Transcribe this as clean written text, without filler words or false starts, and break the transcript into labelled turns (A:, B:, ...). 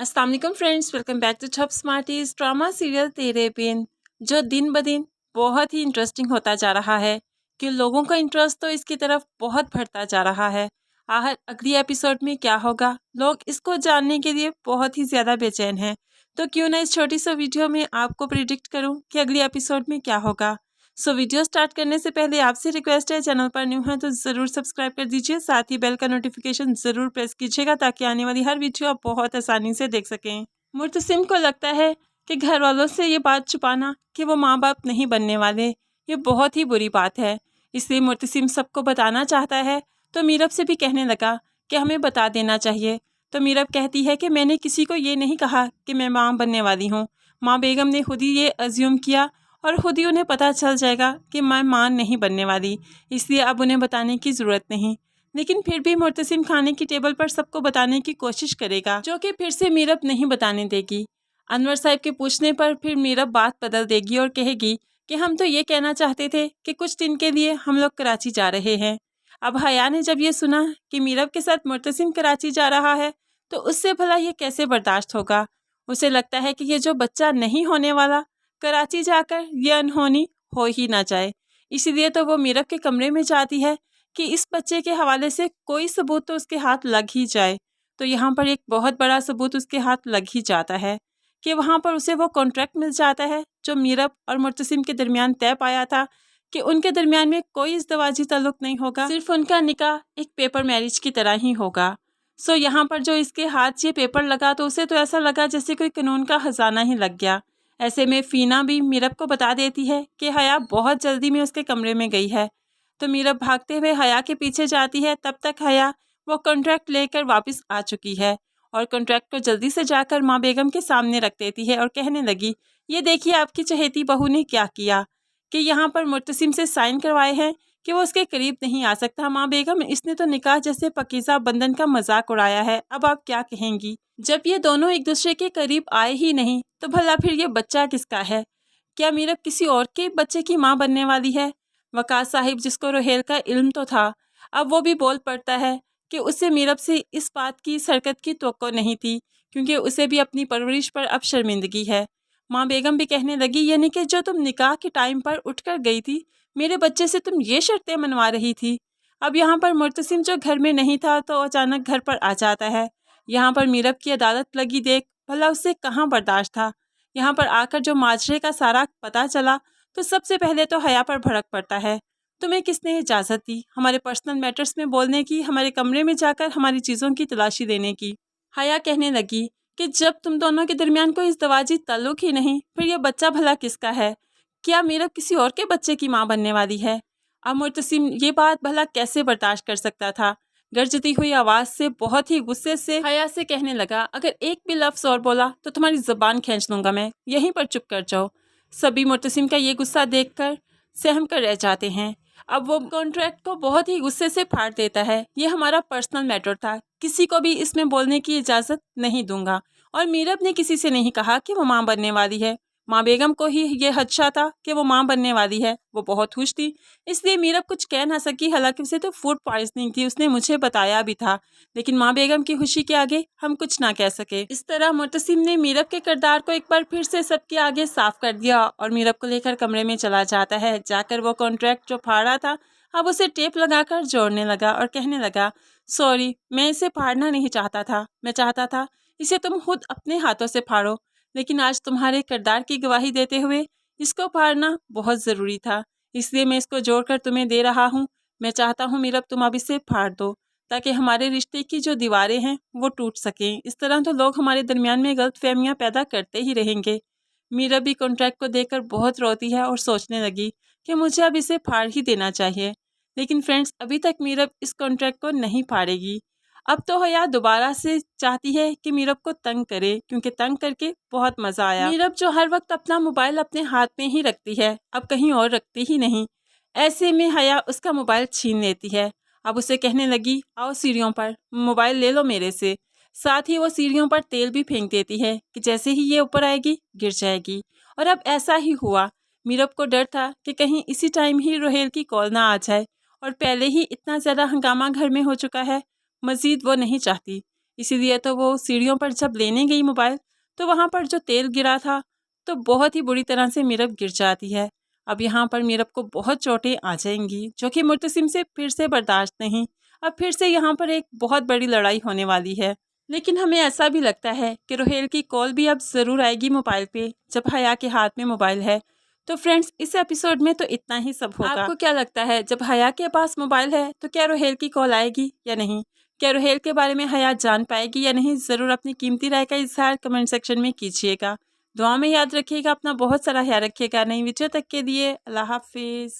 A: अस्सलाम वालेकुम friends, welcome back to Top Smarties. Drama serial Tere Bin जो दिन ब दिन बहुत ही इंटरेस्टिंग होता जा रहा है कि लोगों का इंटरेस्ट तो इसकी तरफ बहुत बढ़ता जा रहा है। आखिर अगली एपिसोड में क्या होगा, लोग इसको जानने के लिए बहुत ही ज़्यादा बेचैन हैं। तो क्यों ना इस छोटी सी वीडियो में आपको प्रिडिक्ट करूं कि अगली एपिसोड में क्या होगा। सो वीडियो स्टार्ट करने से पहले आपसे रिक्वेस्ट है, चैनल पर न्यू है तो ज़रूर सब्सक्राइब कर दीजिए, साथ ही बेल का नोटिफिकेशन ज़रूर प्रेस कीजिएगा ताकि आने वाली हर वीडियो आप बहुत आसानी से देख सकें। मुर्तसिम को लगता है कि घर वालों से ये बात छुपाना कि वो माँ बाप नहीं बनने वाले, ये बहुत ही बुरी बात है। इसलिए मुर्तसिम सबको बताना चाहता है, तो मीरब से भी कहने लगा कि हमें बता देना चाहिए। तो मीरब कहती है कि मैंने किसी को ये नहीं कहा कि मैं माँ बनने वाली हूँ। माँ बेगम ने खुद ही ये अज्यूम किया और खुद ही उन्हें पता चल जाएगा कि मैं माँ नहीं बनने वाली, इसलिए अब उन्हें बताने की ज़रूरत नहीं। लेकिन फिर भी मुर्तसिम खाने की टेबल पर सबको बताने की कोशिश करेगा, जो कि फिर से मीरब नहीं बताने देगी। अनवर साहब के पूछने पर फिर मीरब बात बदल देगी और कहेगी कि हम तो ये कहना चाहते थे कि कुछ दिन के लिए हम लोग कराची जा रहे हैं। अब हया ने जब ये सुना कि मीरब के साथ मुर्तसिम कराची जा रहा है तो उससे भला ये कैसे बर्दाश्त होगा। उसे लगता है कि ये जो बच्चा नहीं होने वाला कराची जाकर ये अनहोनी हो ही ना जाए। इसीलिए तो वो मीरब के कमरे में जाती है कि इस बच्चे के हवाले से कोई सबूत तो उसके हाथ लग ही जाए। तो यहाँ पर एक बहुत बड़ा सबूत उसके हाथ लग ही जाता है कि वहाँ पर उसे वो कॉन्ट्रैक्ट मिल जाता है जो मीरब और मुर्तसिम के दरमियान तय पाया था कि उनके दरमियान में कोई इज़्दवाजी ताल्लुक नहीं होगा, सिर्फ उनका निकाह एक पेपर मैरिज की तरह ही होगा। सो यहाँ पर जो इसके हाथ ये पेपर लगा तो उसे तो ऐसा लगा जैसे कोई कानून का खजाना ही लग गया। ऐसे में फ़ीना भी मीरब को बता देती है कि हया बहुत जल्दी में उसके कमरे में गई है। तो मीरब भागते हुए हया के पीछे जाती है, तब तक हया वो कॉन्ट्रैक्ट लेकर वापस आ चुकी है और कॉन्ट्रैक्ट को जल्दी से जाकर माँ बेगम के सामने रख देती है और कहने लगी, ये देखिए आपकी चहेती बहू ने क्या किया कि यहाँ पर मुर्तसिम से साइन करवाए हैं कि वो उसके करीब नहीं आ सकता। माँ बेगम, इसने तो निकाह जैसे पकीज़ा बंधन का मजाक उड़ाया है, अब आप क्या कहेंगी। जब ये दोनों एक दूसरे के करीब आए ही नहीं तो भला फिर ये बच्चा किसका है? क्या मीरब किसी और के बच्चे की माँ बनने वाली है? वक़ार साहिब, जिसको रोहेल का इल्म तो था, अब वो भी बोल पड़ता है कि उसे मीरब से इस बात की इस हरकत की तवक्को नहीं थी, क्योंकि उसे भी अपनी परवरिश पर अब शर्मिंदगी है। माँ बेगम भी कहने लगी, यानी कि जो तुम निकाह के टाइम पर उठकर गई थी, मेरे बच्चे से तुम ये शर्तें मनवा रही थी। अब यहाँ पर मुर्तसिम जो घर में नहीं था तो अचानक घर पर आ जाता है। यहाँ पर मीरब की अदालत लगी देख भला उसे कहाँ बर्दाश्त था। यहाँ पर आकर जो माजरे का सारा पता चला तो सबसे पहले तो हया पर भड़क पड़ता है। तुम्हें किसने इजाज़त दी हमारे पर्सनल मैटर्स में बोलने की, हमारे कमरे में जाकर हमारी चीज़ों की तलाशी लेने की? हया कहने लगी कि जब तुम दोनों के दरमियान कोई इज़्दवाजी ताल्लुक ही नहीं, फिर यह बच्चा भला किसका है? क्या मीरब किसी और के बच्चे की माँ बनने वाली है? अब मुर्तसिम ये बात भला कैसे बर्दाश्त कर सकता था। गरजती हुई आवाज़ से बहुत ही गुस्से से हया से कहने लगा, अगर एक भी लफ्ज़ और बोला तो तुम्हारी ज़बान खींच लूँगा मैं, यहीं पर चुप कर जाओ। सभी मुर्तसिम का ये गुस्सा देखकर सहम कर रह जाते हैं। अब वो कॉन्ट्रैक्ट को बहुत ही गुस्से से फाड़ देता है, ये हमारा पर्सनल मैटर था, किसी को भी इसमें बोलने की इजाज़त नहीं दूंगा। और मीरब ने किसी से नहीं कहा कि वो माँ बनने वाली है। माँ बेगम को ही ये खदशा था कि वो माँ बनने वाली है, वो बहुत खुश थी, इसलिए मीरब कुछ कह ना सकी। हालांकि उसे तो फूड पॉइजनिंग थी, उसने मुझे बताया भी था, लेकिन माँ बेगम की खुशी के आगे हम कुछ ना कह सके। इस तरह मुर्तसिम ने मीरब के किरदार को एक बार फिर से सबके आगे साफ कर दिया और मीरब को लेकर कमरे में चला जाता है। जाकर वो कॉन्ट्रैक्ट जो फाड़ा था अब उसे टेप लगाकर जोड़ने लगा और कहने लगा, सॉरी, मैं इसे फाड़ना नहीं चाहता था, मैं चाहता था इसे तुम खुद अपने हाथों से फाड़ो, लेकिन आज तुम्हारे किरदार की गवाही देते हुए इसको फाड़ना बहुत ज़रूरी था, इसलिए मैं इसको जोड़कर तुम्हें दे रहा हूँ। मैं चाहता हूँ मीरब तुम अब इसे फाड़ दो ताकि हमारे रिश्ते की जो दीवारें हैं वो टूट सकें। इस तरह तो लोग हमारे दरमियान में गलतफहमियाँ पैदा करते ही रहेंगे। मीरब भी कॉन्ट्रैक्ट को देखकर बहुत रोती है और सोचने लगी कि मुझे अब इसे फाड़ ही देना चाहिए। लेकिन फ्रेंड्स, अभी तक मीरब इस कॉन्ट्रैक्ट को नहीं फाड़ेगी। अब तो हया दोबारा से चाहती है कि मीरब को तंग करे, क्योंकि तंग करके बहुत मज़ा आया। मीरब जो हर वक्त अपना मोबाइल अपने हाथ में ही रखती है, अब कहीं और रखती ही नहीं। ऐसे में हया उसका मोबाइल छीन लेती है। अब उसे कहने लगी, आओ सीढ़ियों पर, मोबाइल ले लो मेरे से। साथ ही वो सीढ़ियों पर तेल भी फेंक देती है कि जैसे ही ये ऊपर आएगी गिर जाएगी। और अब ऐसा ही हुआ। मीरब को डर था कि कहीं इसी टाइम ही रोहेल की कॉल ना आ जाए, और पहले ही इतना ज़्यादा हंगामा घर में हो चुका है, मज़ीद वो नहीं चाहती। इसीलिए तो वो सीढ़ियों पर जब लेने गई मोबाइल, तो वहाँ पर जो तेल गिरा था तो बहुत ही बुरी तरह से मीरब गिर जाती है। अब यहाँ पर मीरब को बहुत चोटें आ जाएंगी, जो कि मुर्तसिम से फिर से बर्दाश्त नहीं। अब फिर से यहाँ पर एक बहुत बड़ी लड़ाई होने वाली है। लेकिन हमें ऐसा भी लगता है कि रोहेल की कॉल भी अब ज़रूर आएगी मोबाइल पे, जब हया के हाथ में मोबाइल है। तो फ्रेंड्स, इस एपिसोड में तो इतना ही सब होगा। आपको क्या लगता है, जब हया के पास मोबाइल है तो क्या रोहेल की कॉल आएगी या नहीं? क्या रोहेल के बारे में हया जान पाएगी या नहीं? ज़रूर अपनी कीमती राय का इज़हार कमेंट सेक्शन में कीजिएगा। दुआ में याद रखिएगा, अपना बहुत सारा ख्याल रखिएगा। नई वीडियो तक के लिए अल्लाह हाफिज़।